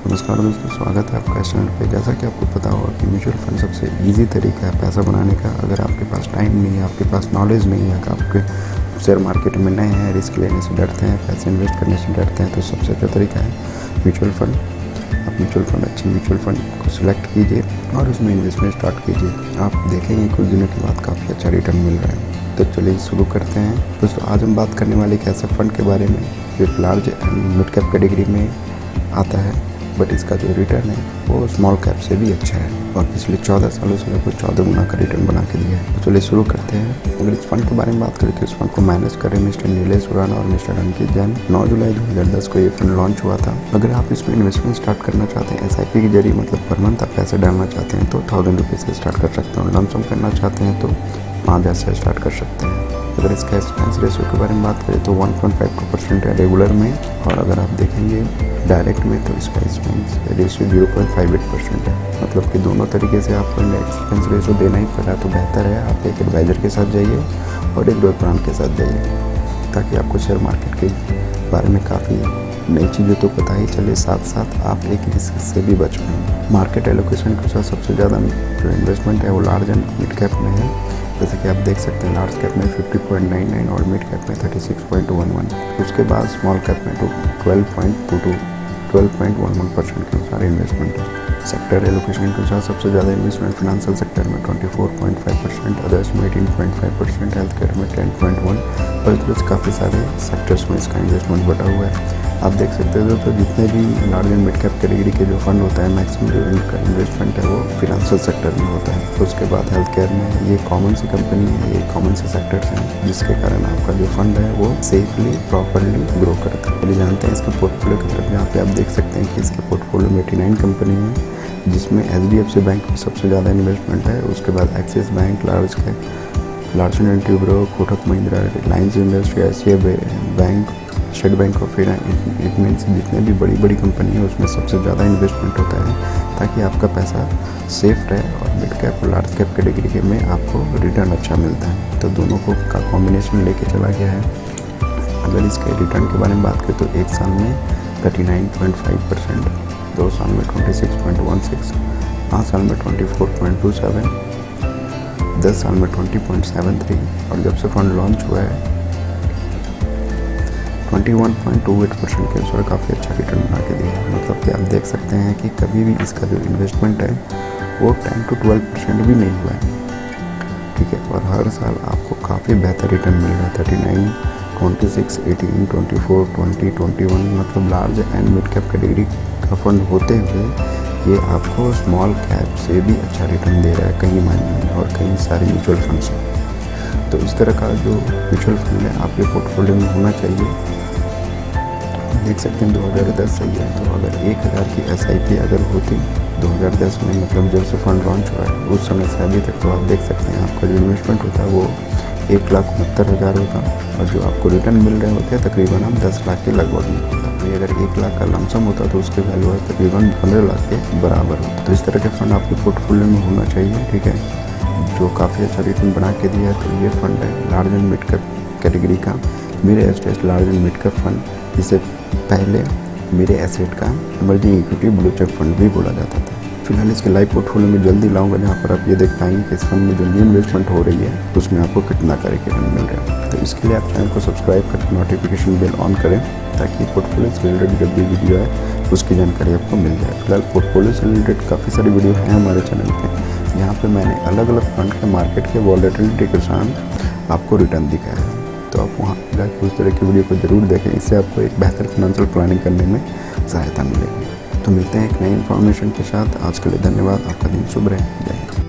नमस्कार दोस्तों, स्वागत है आपका इस चैनल पे। जैसा कि आपको पता होगा कि म्यूचुअल फंड सबसे इजी तरीका है पैसा बनाने का। अगर आपके पास टाइम नहीं है, आपके पास नॉलेज नहीं है, आपके शेयर मार्केट में नए हैं, रिस्क लेने से डरते हैं, पैसे इन्वेस्ट करने से डरते हैं, तो सबसे अच्छा तरीका है म्यूचुअल फंड। आप अच्छे म्यूचुअल फंड को सिलेक्ट कीजिए और उसमें इन्वेस्टमेंट स्टार्ट कीजिए। आप देखेंगे कुछ दिनों के बाद काफ़ी अच्छा रिटर्न मिल रहा है। तो चलिए शुरू करते हैं दोस्तों। आज हम बात करने वाले एक ऐसे फंड के बारे में जो large and mid cap category में आता है, बट इसका जो रिटर्न है वो स्मॉल कैप से भी अच्छा है और पिछले 14 सालों से लगभग 14 गुना का रिटर्न बना के दिया है। तो चलिए शुरू करते हैं। अगर इस फंड के बारे में बात करें तो इस फंड को मैनेज कर रहे मिस्टर नीलेश खुराना और मिस्टर अंकित जैन। 9 जुलाई 2010 को ये फंड लॉन्च हुआ था। अगर आप इसमें इन्वेस्टमेंट स्टार्ट करना चाहते हैं SIP के जरिए, मतलब पर मंथ आप पैसे डालना चाहते हैं तो 1000 रुपये से स्टार्ट कर सकते हैं और लमसम करना चाहते हैं तो 5000 से स्टार्ट कर सकते हैं। अगर इसका एक्सपेंस रेशियो के बारे में बात करें तो 1.52% है रेगुलर में, और अगर आप देखेंगे डायरेक्ट में तो इसका एक्सपेंस रेशियो 0.58% है। मतलब कि दोनों तरीके से आपको एक्सपेंस रेशियो देना ही पड़ा, तो बेहतर है आप एक एडवाइज़र के साथ जाइए और एक डॉक्टरान के साथ जाइए, ताकि आपको शेयर मार्केट के बारे में काफ़ी नई चीज़ें तो पता ही चले, साथ साथ आप एक रिस्क से भी बच पाएँ। मार्केट एलोकेशन के साथ सबसे ज़्यादा जो इन्वेस्टमेंट है वो लार्ज एंड मिड कैप में है। जैसे कि आप देख सकते हैं लार्ज कैप में 50.99 और मिड कैप में 36.11। उसके बाद स्मॉल कैप में 12.11% के अनुसार इन्वेस्टमेंट है। सेक्टर एलोकेशन के अनुसार सबसे ज़्यादा इन्वेस्टमेंट फिनेंशियल सेक्टर में 24.5%, अदर्स में 18.5%, हेल्थ केयर में 10.1% और इस काफ़ी सारे सेक्टर्स में इसका इन्वेस्टमेंट बढ़ा हुआ है। आप देख सकते हो तो जितने भी large and mid cap category के जो फंड होता है, मैक्सिमम जो इनका इन्वेस्टमेंट है वो फिनेंशियल सेक्टर में होता है। तो उसके बाद हेल्थ केयर में ये कॉमन सी कंपनी है, ये कॉमन से सेक्टर्स हैं, जिसके कारण आपका जो फंड है वो सेफली प्रॉपरली ग्रो करता है। चलिए जानते हैं इसके पोर्टफोलियो की तरफ। यहाँ पे आप देख सकते हैं कि इसके पोर्टफोलियो में 89 कंपनी है, जिसमें HDFC बैंक में सबसे ज़्यादा इन्वेस्टमेंट है। उसके बाद axis bank, large and Toubro, Kotak Mahindra, Reliance industry, ICICI bank, state bank of India, it means जितने भी बड़ी कंपनी है उसमें सबसे ज़्यादा इन्वेस्टमेंट होता है, ताकि आपका पैसा सेफ रहे और मिड कैप और लार्ज कैप कैटेगरी में आपको रिटर्न अच्छा मिलता है। तो दोनों को का कॉम्बिनेशन लेके चला गया है। अगर इसके रिटर्न के बारे में बात करें तो 1 साल में 39.5%, 2 साल में 26.16, 5 साल में 24.27, 10 साल में 20.73 और जब से फंड लॉन्च हुआ है 21.28% के अनुसार काफ़ी अच्छा रिटर्न बना के दिया है। मतलब कि आप देख सकते हैं कि कभी भी इसका जो इन्वेस्टमेंट है वो 10 to 12% भी नहीं हुआ है, ठीक है। और हर साल आपको काफ़ी बेहतर रिटर्न मिल रहा है। 39, 26, 18, 24, 20, 21, मतलब large and mid cap category का फंड होते हुए ये आपको स्मॉल कैप से भी अच्छा रिटर्न दे रहा है कई मायने में और कई सारे म्यूचुअल फंड से। तो इस तरह का जो म्यूचुअल फंड है आपके पोर्टफोलियो में होना चाहिए। देख सकते हैं 2010 से ही है, तो अगर 1000 की SIP अगर होती 2010 में, मतलब जब से फंड लॉन्च हुआ है उस समय से अभी तक, तो आप देख सकते हैं आपका जो इन्वेस्टमेंट होता है वो 1,69,000 होता और जो आपको रिटर्न मिल रहे होते हैं तकरीबन हम 10 लाख के लगभग में होता। तो अगर 1 लाख का लमसम होता तो उसके वैल्यू है तकरीबन 15 लाख के बराबर होता। तो इस तरह के फंड आपके पोर्टफोलियो में होना चाहिए, ठीक है, जो काफ़ी अच्छा रिटर्न बना के दिया है। तो ये फंड है large and mid cap category का मेरे estate large and mid cap fund, जिसे पहले मेरे एसेट का emerging equity blue chip fund भी बोला जाता था। फिलहाल इसके लाइव पोर्टफोलियो में जल्दी लाऊंगा, जहाँ पर आप ये देख पाएंगे कि इस फंड में जो न्यू इन्वेस्टमेंट हो रही है उसमें आपको कितना का रिटर्न मिल रहा है। तो इसके लिए आप चैनल को सब्सक्राइब करके नोटिफिकेशन बेल ऑन करें, ताकि पोर्टफोलियो से रिलेटेड जब भी वीडियो है उसकी जानकारी आपको मिल जाए। फिलहाल पोर्टफोलियो से रिलेटेड काफ़ी सारी वीडियो हैं हमारे चैनल पर, जहाँ पर मैंने अलग अलग फंड के मार्केट के वॉलेटिलिटी के साथ आपको रिटर्न दिखाया है। तो आप वहाँ जाकर उस तरह की वीडियो को ज़रूर देखें, इससे आपको एक बेहतर फाइनेंशियल प्लानिंग करने में सहायता मिलेगी। तो मिलते हैं एक नई इन्फॉर्मेशन के साथ। आज के लिए धन्यवाद। आपका दिन शुभ रहे। जय हिंद।